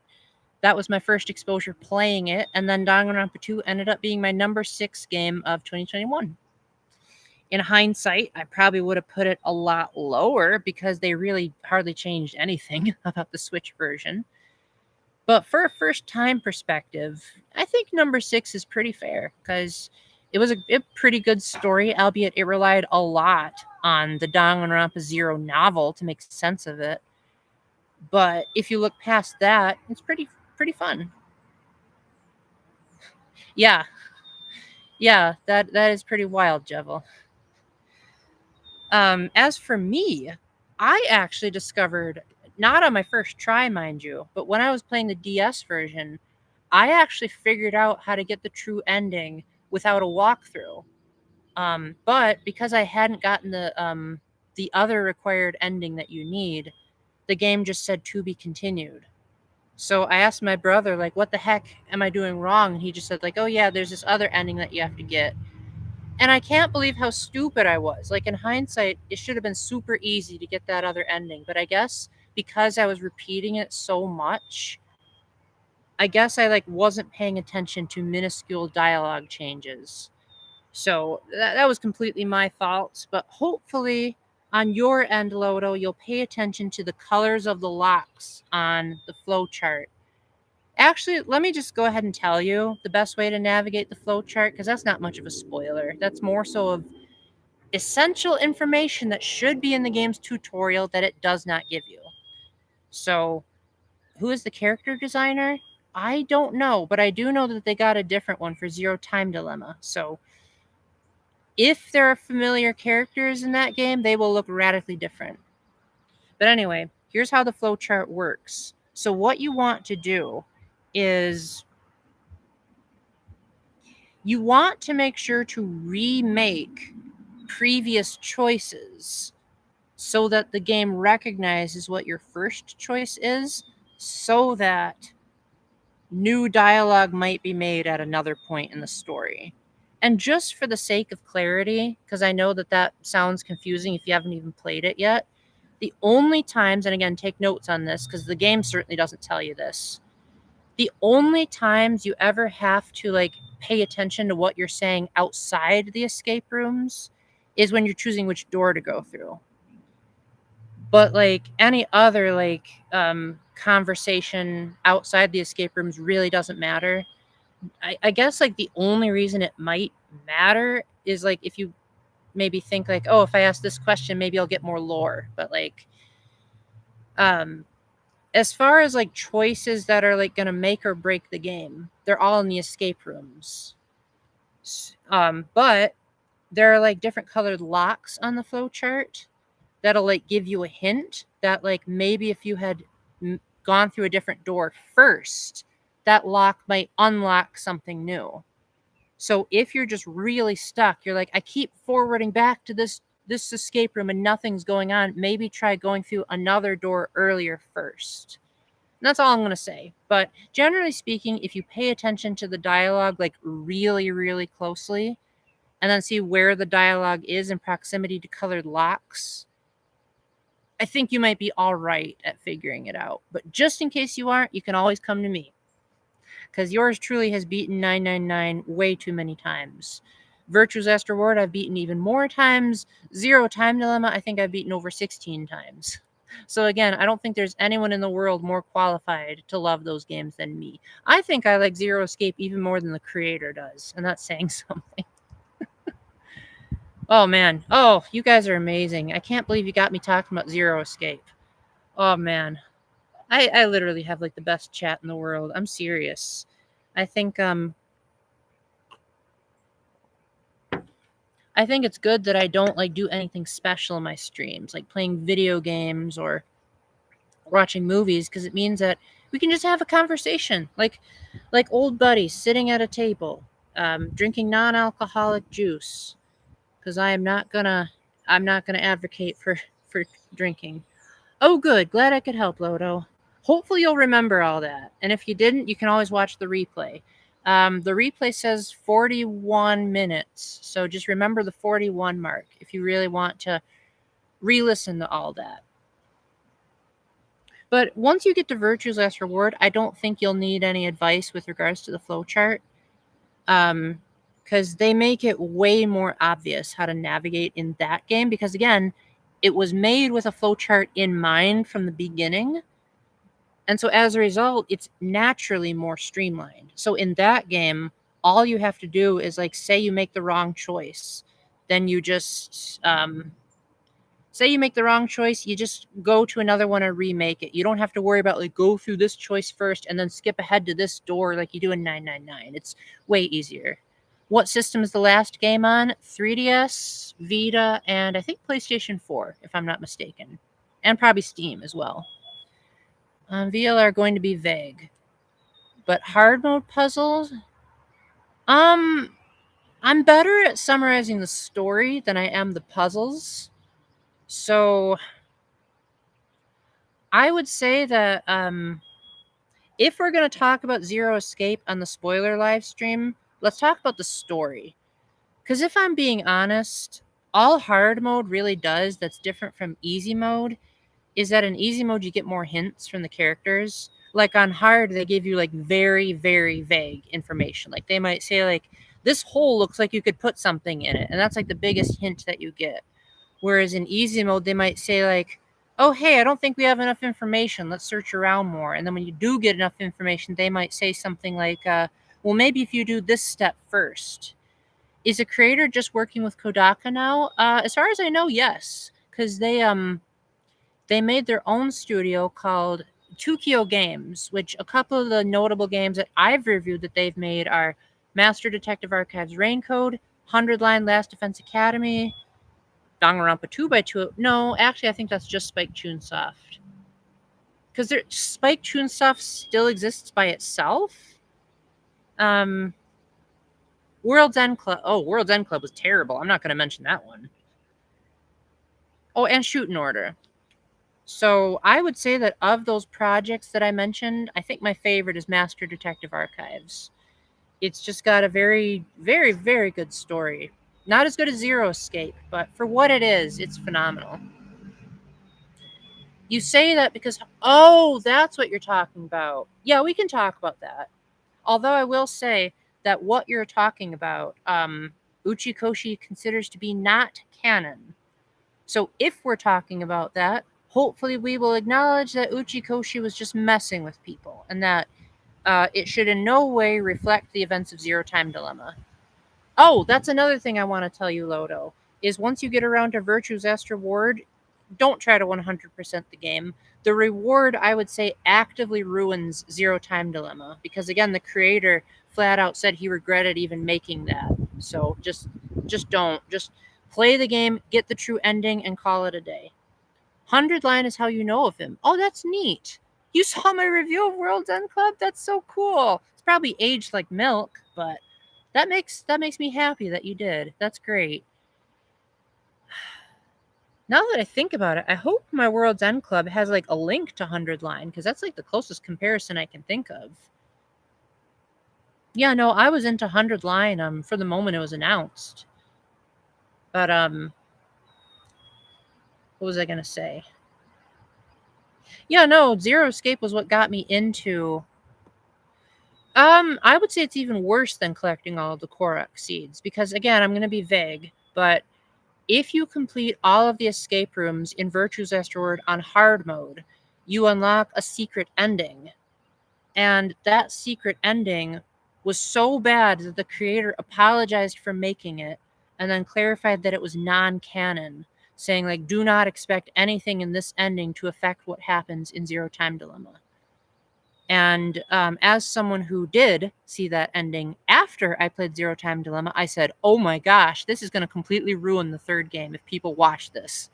that was my first exposure playing it, and then Danganronpa 2 ended up being my number 6 game of 2021. In hindsight, I probably would have put it a lot lower because they really hardly changed anything about the Switch version. But for a first time perspective, I think number 6 is pretty fair because it was a pretty good story, albeit it relied a lot on the Danganronpa Zero novel to make sense of it. But if you look past that, it's pretty fun. Yeah, that is pretty wild, Jevel. As for me, I actually discovered, not on my first try, mind you, but when I was playing the DS version, I actually figured out how to get the true ending without a walkthrough. But because I hadn't gotten the other required ending that you need, the game just said to be continued. So I asked my brother, like, what the heck am I doing wrong? And he just said, like, oh yeah, there's this other ending that you have to get. And I can't believe how stupid I was. Like, in hindsight, it should have been super easy to get that other ending. But I guess because I was repeating it so much, I guess I, like, wasn't paying attention to minuscule dialogue changes. So that was completely my fault. But hopefully on your end, Lodo, you'll pay attention to the colors of the locks on the flowchart. Actually, let me just go ahead and tell you the best way to navigate the flowchart, because that's not much of a spoiler. That's more so of essential information that should be in the game's tutorial that it does not give you. So, who is the character designer? I don't know, but I do know that they got a different one for Zero Time Dilemma. So, if there are familiar characters in that game, they will look radically different. But anyway, here's how the flowchart works. So, what you want to do is you want to make sure to remake previous choices so that the game recognizes what your first choice is, so that new dialogue might be made at another point in the story. And just for the sake of clarity, because I know that sounds confusing if you haven't even played it yet, the only times, and again, take notes on this because the game certainly doesn't tell you this, the only times you ever have to, like, pay attention to what you're saying outside the escape rooms is when you're choosing which door to go through. But like any other like conversation outside the escape rooms really doesn't matter. I guess like the only reason it might matter is like if you maybe think like, oh, if I ask this question, maybe I'll get more lore. But like as far as like choices that are like gonna make or break the game, they're all in the escape rooms. But there are like different colored locks on the flow chart that'll like give you a hint that like maybe if you had gone through a different door first, that lock might unlock something new. So if you're just really stuck, you're like, I keep forwarding back to this escape room and nothing's going on, maybe try going through another door earlier first. And that's all I'm going to say. But generally speaking, if you pay attention to the dialogue like really, really closely, and then see where the dialogue is in proximity to colored locks, I think you might be all right at figuring it out. But just in case you aren't, you can always come to me, because yours truly has beaten 999 way too many times. Virtue's Last Reward I've beaten even more times. Zero Time Dilemma I think I've beaten over 16 times. So again, I don't think there's anyone in the world more qualified to love those games than me. I think I like Zero Escape even more than the creator does, and that's saying something. Oh man. Oh, you guys are amazing. I can't believe you got me talking about Zero Escape. Oh man. I literally have like the best chat in the world. I'm serious. I think it's good that I don't like do anything special in my streams, like playing video games or watching movies, because it means that we can just have a conversation, like old buddies sitting at a table, drinking non-alcoholic juice. Because I'm not gonna advocate for drinking. Oh, good. Glad I could help, Lodo. Hopefully you'll remember all that. And if you didn't, you can always watch the replay. The replay says 41 minutes. So just remember the 41 mark if you really want to re-listen to all that. But once you get to Virtue's Last Reward, I don't think you'll need any advice with regards to the flowchart. Because they make it way more obvious how to navigate in that game. Because again, it was made with a flowchart in mind from the beginning. And so as a result, it's naturally more streamlined. So in that game, all you have to do is like, say you make the wrong choice. Then you just, say you make the wrong choice, you just go to another one and remake it. You don't have to worry about like, go through this choice first and then skip ahead to this door like you do in 999. It's way easier. What system is the last game on? 3DS, Vita, and I think PlayStation 4, if I'm not mistaken. And probably Steam as well. VL are going to be vague. But hard mode puzzles? I'm better at summarizing the story than I am the puzzles. So I would say that if we're going to talk about Zero Escape on the spoiler live stream, let's talk about the story. Because if I'm being honest, all hard mode really does that's different from easy mode is that in easy mode you get more hints from the characters. Like on hard, they give you like very, very vague information. Like they might say like, this hole looks like you could put something in it. And that's like the biggest hint that you get. Whereas in easy mode, they might say like, oh, hey, I don't think we have enough information. Let's search around more. And then when you do get enough information, they might say something like, well, maybe if you do this step first. Is a creator just working with Kodaka now? As far as I know, yes. Because they made their own studio called Tukio Games, which a couple of the notable games that I've reviewed that they've made are Master Detective Archives Raincode, 100 Line Last Defense Academy, Danganronpa 2x2. No, actually, I think that's just Spike Chunsoft. Because Spike Chunsoft still exists by itself. World's End Club. Oh, World's End Club was terrible. I'm not going to mention that one. Oh, and Shoot in Order. So I would say that of those projects that I mentioned, I think my favorite is Master Detective Archives. It's just got a very, very, very good story. Not as good as Zero Escape, but for what it is, it's phenomenal. You say that because, oh, that's what you're talking about. Yeah, we can talk about that. Although I will say that what you're talking about, Uchikoshi considers to be not canon. So if we're talking about that, hopefully we will acknowledge that Uchikoshi was just messing with people, and that it should in no way reflect the events of Zero Time Dilemma. Oh, that's another thing I want to tell you, Lodo, is once you get around to Virtue's Zest reward, don't try to 100% the game. The reward, I would say, actively ruins Zero Time Dilemma, because again, the creator flat out said he regretted even making that. So just don't. Just play the game, get the true ending, and call it a day. 100 Line is how you know of him. Oh, that's neat. You saw my review of World's End Club? That's so cool. It's probably aged like milk, but that makes me happy that you did. That's great. Now that I think about it, I hope my World's End Club has like a link to 100 Line, because that's like the closest comparison I can think of. Yeah, no, I was into 100 Line for the moment it was announced. But what was I gonna say? Yeah, no, Zero Escape was what got me into. I would say it's even worse than collecting all of the Korok seeds, because again, I'm gonna be vague, but if you complete all of the escape rooms in Virtue's Asteroid on hard mode, you unlock a secret ending. And that secret ending was so bad that the creator apologized for making it and then clarified that it was non-canon, saying like, do not expect anything in this ending to affect what happens in Zero Time Dilemma. And as someone who did see that ending after I played Zero Time Dilemma, I said, oh my gosh, this is going to completely ruin the third game if people watch this.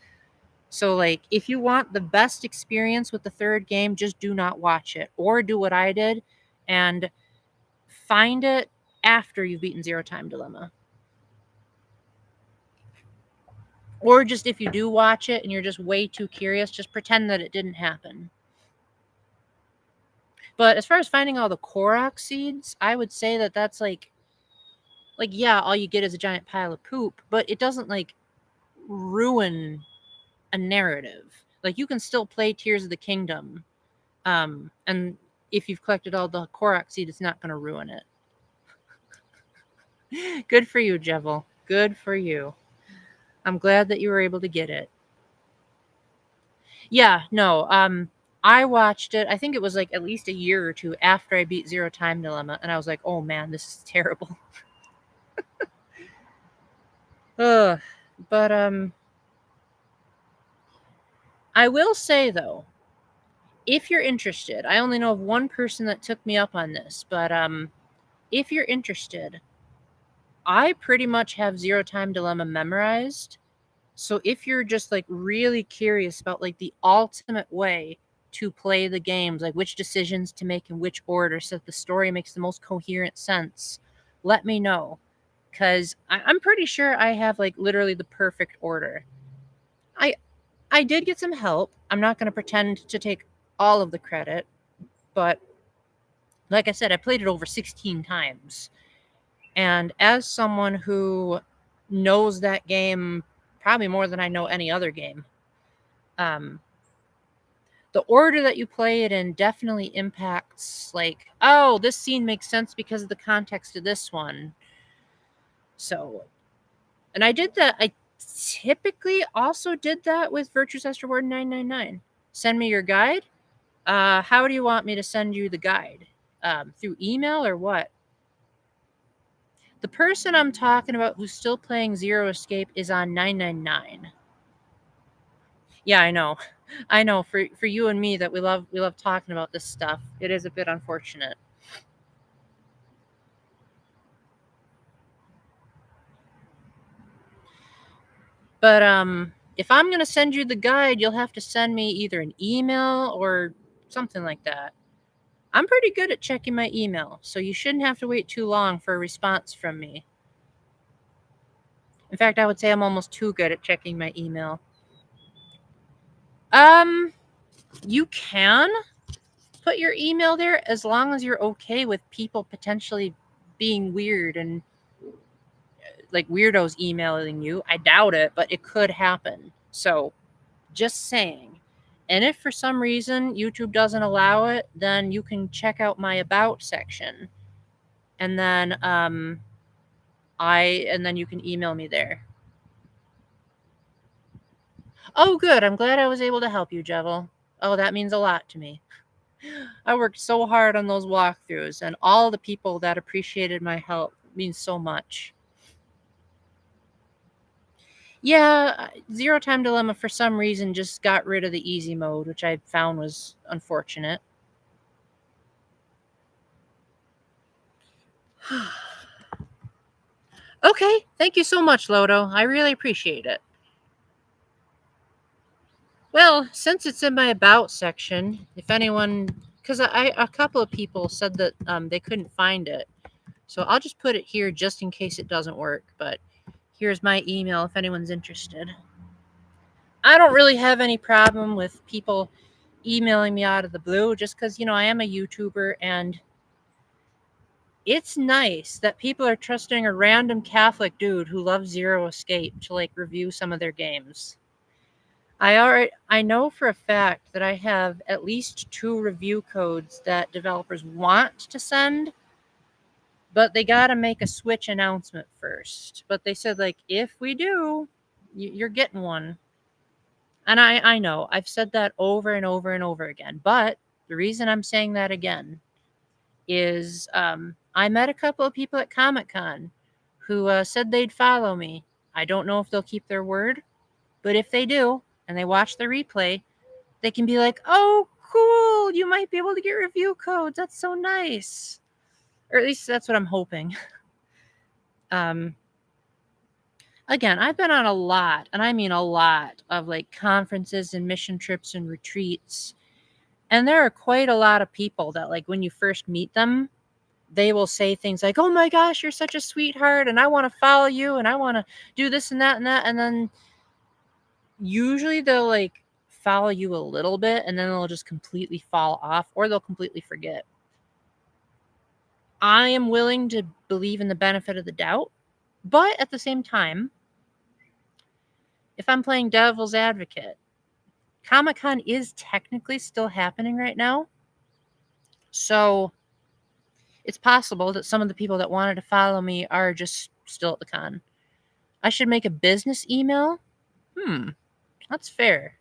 So, like, if you want the best experience with the third game, just do not watch it. Or do what I did and find it after you've beaten Zero Time Dilemma. Or just if you do watch it and you're just way too curious, just pretend that it didn't happen. But as far as finding all the Korok seeds, I would say that that's like yeah, all you get is a giant pile of poop, but it doesn't like ruin a narrative. Like you can still play Tears of the Kingdom, and if you've collected all the Korok seed, it's not going to ruin it. Good for you, Jevil. Good for you. I'm glad that you were able to get it. Yeah, no, I watched it. I think it was like at least a year or two after I beat Zero Time Dilemma, and I was like, oh man, this is terrible. Ugh. But I will say though, if you're interested, I only know of one person that took me up on this, but if you're interested, I pretty much have Zero Time Dilemma memorized. So if you're just like really curious about like the ultimate way to play the games, like which decisions to make in which order so that the story makes the most coherent sense, let me know. Because I'm pretty sure I have like literally the perfect order. I did get some help. I'm not going to pretend to take all of the credit, but like I said, I played it over 16 times. And as someone who knows that game probably more than I know any other game, the order that you play it in definitely impacts, like, oh, this scene makes sense because of the context of this one. So, and I did that. I typically also did that with Virtue's Esther Ward 999. Send me your guide. How do you want me to send you the guide? Through email or what? The person I'm talking about who's still playing Zero Escape is on 999. Yeah, I know. I know for you and me that we love talking about this stuff. It is a bit unfortunate. But if I'm going to send you the guide, you'll have to send me either an email or something like that. I'm pretty good at checking my email, so you shouldn't have to wait too long for a response from me. In fact, I would say I'm almost too good at checking my email. You can put your email there as long as you're okay with people potentially being weird and like weirdos emailing you. I doubt it, but it could happen. So just saying. And if for some reason YouTube doesn't allow it, then you can check out my about section. And then and then you can email me there. Oh, good. I'm glad I was able to help you, Jevil. Oh, that means a lot to me. I worked so hard on those walkthroughs, and all the people that appreciated my help means so much. Yeah, Zero Time Dilemma for some reason just got rid of the easy mode, which I found was unfortunate. Okay, thank you so much, Lodo. I really appreciate it. Well, since it's in my about section, if anyone, because a couple of people said that they couldn't find it, so I'll just put it here just in case it doesn't work. But here's my email if anyone's interested. I don't really have any problem with people emailing me out of the blue, just because I am a YouTuber, and it's nice that people are trusting a random Catholic dude who loves Zero Escape to like review some of their games. I know for a fact that I have at least 2 review codes that developers want to send, but they got to make a Switch announcement first. But they said like if we do, you're getting one. And I know I've said that over and over and over again, but the reason I'm saying that again is I met a couple of people at Comic-Con who said they'd follow me. I don't know if they'll keep their word, but if they do and they watch the replay, they can be like, "Oh, cool, you might be able to get review codes. That's so nice." Or at least that's what I'm hoping. Again, I've been on a lot, and I mean a lot, of like conferences and mission trips and retreats. And there are quite a lot of people that, like, when you first meet them, they will say things like, "Oh my gosh, you're such a sweetheart, and I want to follow you, and I want to do this and that and that." And then usually they'll like follow you a little bit, and then they'll just completely fall off, or they'll completely forget. I am willing to believe in the benefit of the doubt, but at the same time, if I'm playing devil's advocate, Comic-Con is technically still happening right now. So it's possible that some of the people that wanted to follow me are just still at the con. I should make a business email? That's fair.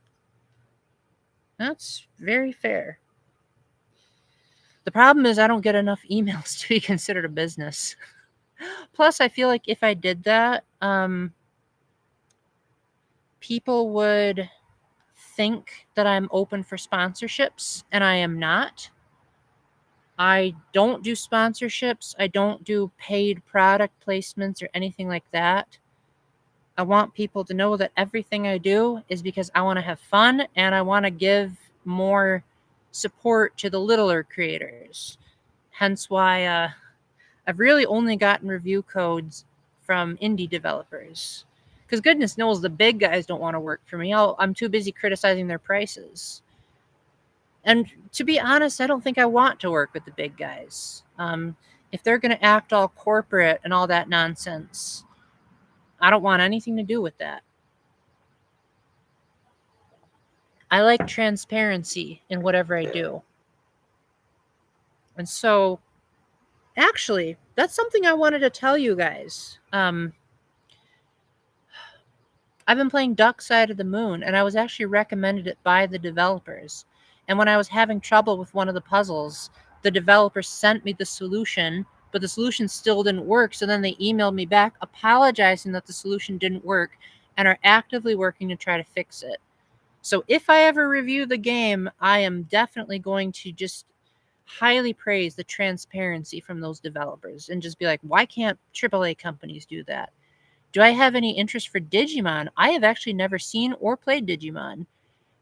That's very fair. The problem is I don't get enough emails to be considered a business. Plus, I feel like if I did that, people would think that I'm open for sponsorships, and I am not. I don't do sponsorships. I don't do paid product placements or anything like that. I want people to know that everything I do is because I want to have fun and I want to give more support to the littler creators. Hence why I've really only gotten review codes from indie developers. Because goodness knows the big guys don't want to work for me. I'm too busy criticizing their prices. And to be honest, I don't think I want to work with the big guys. If they're going to act all corporate and all that nonsense, I don't want anything to do with that. I like transparency in whatever I do. And so, actually, that's something I wanted to tell you guys. I've been playing Duck Side of the Moon, and I was actually recommended it by the developers. And when I was having trouble with one of the puzzles, the developer sent me the solution, but the solution still didn't work. So then they emailed me back apologizing that the solution didn't work and are actively working to try to fix it. So if I ever review the game, I am definitely going to just highly praise the transparency from those developers and just be like, why can't AAA companies do that? Do I have any interest for Digimon? I have actually never seen or played Digimon.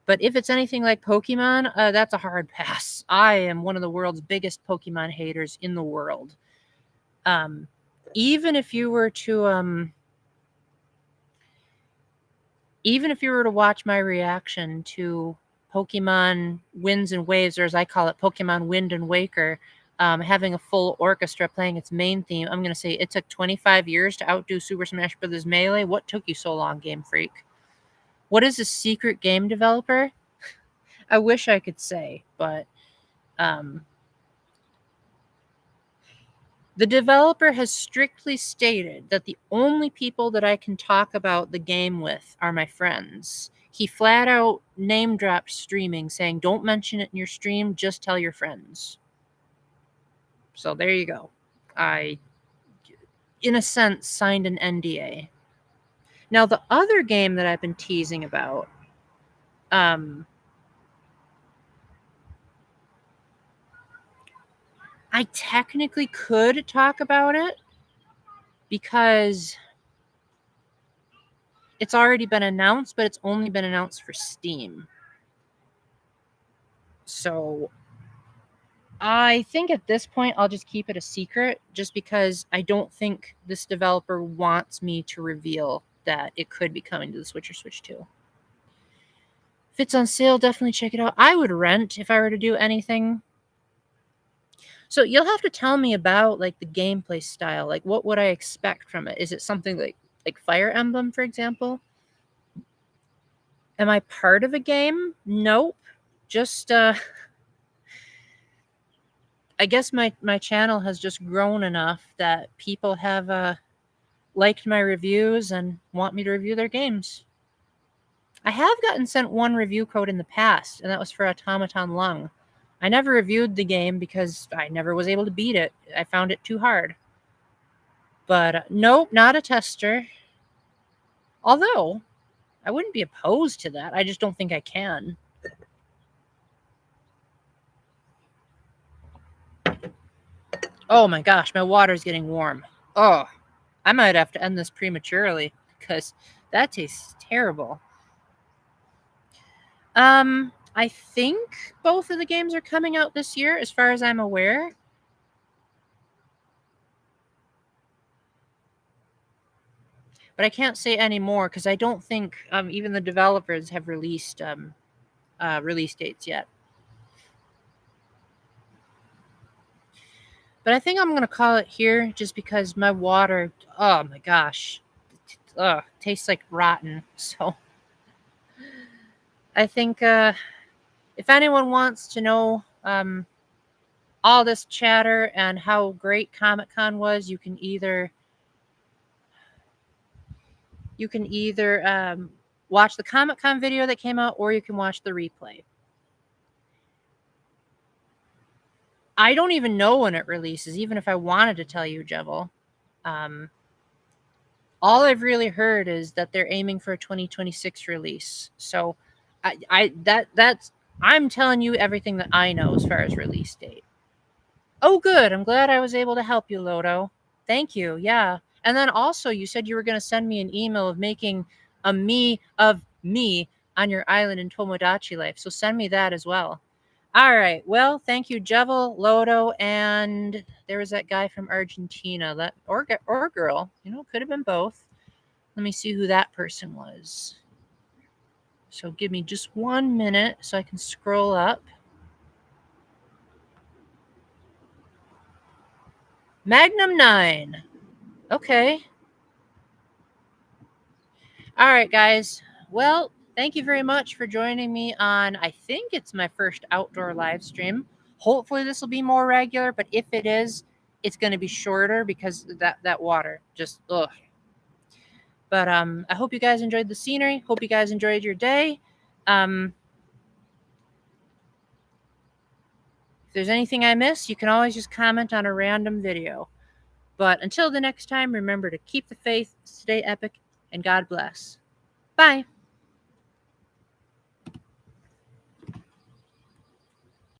But if it's anything like Pokemon, that's a hard pass. I am one of the world's biggest Pokemon haters in the world. Even if you were to watch my reaction to Pokemon Winds and Waves, or as I call it, Pokemon Wind and Waker, having a full orchestra playing its main theme, I'm going to say it took 25 years to outdo Super Smash Bros. Melee. What took you so long, Game Freak? What is a secret game developer? I wish I could say, but the developer has strictly stated that the only people that I can talk about the game with are my friends. he flat out name dropped streaming, saying, don't mention it in your stream, just tell your friends. So there you go. I, in a sense, signed an NDA. Now, the other game that I've been teasing about, I technically could talk about it because it's already been announced, but it's only been announced for Steam. So I think at this point I'll just keep it a secret, just because I don't think this developer wants me to reveal that it could be coming to the Switch or Switch 2. If it's on sale, definitely check it out. I would rent if I were to do anything. So you'll have to tell me about like the gameplay style. Like, what would I expect from it? Is it something like Fire Emblem, for example? Am I part of a game? Nope. Just I guess my channel has just grown enough that people have liked my reviews and want me to review their games. I have gotten sent one review code in the past, and that was for Automaton Lung. I never reviewed the game because I never was able to beat it. I found it too hard. But nope, not a tester. Although, I wouldn't be opposed to that. I just don't think I can. Oh my gosh, my water's getting warm. Oh, I might have to end this prematurely because that tastes terrible. I think both of the games are coming out this year, as far as I'm aware. But I can't say any more because I don't think even the developers have released release dates yet. But I think I'm going to call it here just because my water, oh my gosh, tastes like rotten. So I think if anyone wants to know all this chatter and how great Comic-Con was, you can either watch the Comic-Con video that came out, or you can watch the replay. I don't even know when it releases, even if I wanted to tell you, Jevil. All I've really heard is that they're aiming for a 2026 release. So I'm telling you everything that I know as far as release date. Oh, good. I'm glad I was able to help you, Lodo. Thank you. Yeah. And then also, you said you were going to send me an email of making a me of me on your island in Tomodachi Life. So send me that as well. All right. Well, thank you, Jevil, Lodo, and there was that guy from Argentina, that or girl. You know, could have been both. Let me see who that person was. So give me just 1 minute so I can scroll up. Magnum 9. Okay. All right, guys. Well, thank you very much for joining me on, I think it's my first outdoor live stream. Hopefully this will be more regular, but if it is, it's going to be shorter because that water just, ugh. But I hope you guys enjoyed the scenery. Hope you guys enjoyed your day. If there's anything I missed, you can always just comment on a random video. But until the next time, remember to keep the faith, stay epic, and God bless. Bye.